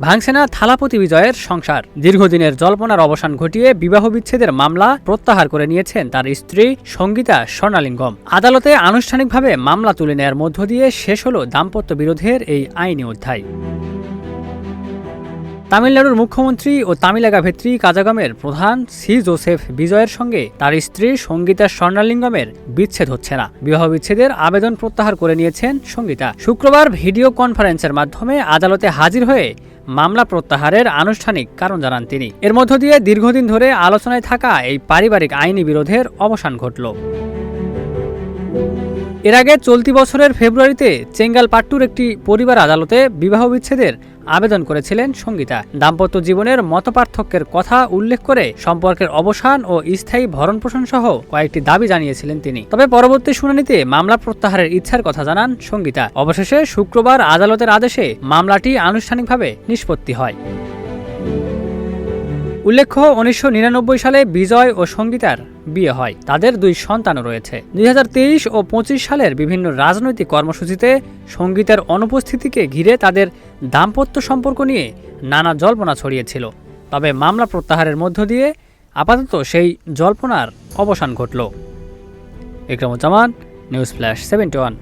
ভাঙছে না থালাপতি বিজয়ের সংসার। দীর্ঘদিনের জল্পনার অবসান ঘটিয়ে বিবাহ বিচ্ছেদের মামলা প্রত্যাহার করে নিয়েছেন তার স্ত্রী সঙ্গীতা স্বর্ণালিঙ্গম। আদালতে আনুষ্ঠানিকভাবে মামলা তুলে নেয়ার মধ্য দিয়ে শেষ হল দাম্পত্য বিরোধের এই আইনি অধ্যায়। তামিলনাড়ুর মুখ্যমন্ত্রী ও তামিলাগাভেত্রী কাজাগমের প্রধান সি জোসেফ বিজয়ের সঙ্গে তার স্ত্রী সঙ্গীতা স্বর্ণালিঙ্গমের বিচ্ছেদ হচ্ছে না। বিবাহ বিচ্ছেদের আবেদন প্রত্যাহার করে নিয়েছেন সঙ্গীতা। শুক্রবার ভিডিও কনফারেন্সের মাধ্যমে আদালতে হাজির হয়ে মামলা প্রত্যাহারের আনুষ্ঠানিক কারণ জানান তিনি। এর মধ্য দিয়ে দীর্ঘদিন ধরে আলোচনায় থাকা এই পারিবারিক আইনি বিরোধের অবসান ঘটল। এর আগে চলতি বছরের ফেব্রুয়ারিতে চেঙ্গালপাট্টুর একটি পরিবার আদালতে বিবাহ বিচ্ছেদের আবেদন করেছিলেন সঙ্গীতা। দাম্পত্য জীবনের মতপার্থক্যের কথা উল্লেখ করে সম্পর্কের অবসান ও স্থায়ী ভরণপোষণ সহ কয়েকটি দাবি জানিয়েছিলেন তিনি। তবে পরবর্তী শুনানিতে মামলা প্রত্যাহারের ইচ্ছার কথা জানান সঙ্গীতা। অবশেষে শুক্রবার আদালতের আদেশে মামলাটি আনুষ্ঠানিকভাবে নিষ্পত্তি হয়। উল্লেখ্য, 1999 সালে বিজয় ও সঙ্গীতার বিয়ে হয়। তাদের দুই সন্তানও রয়েছে। 2023 ও 25 সালের বিভিন্ন রাজনৈতিক কর্মসূচিতে সঙ্গীতার অনুপস্থিতিকে ঘিরে তাদের দাম্পত্য সম্পর্ক নিয়ে নানা জল্পনা ছড়িয়েছিল। তবে মামলা প্রত্যাহারের মধ্য দিয়ে আপাতত সেই জল্পনার অবসান ঘটল। Ikramuzzaman, news flash 71।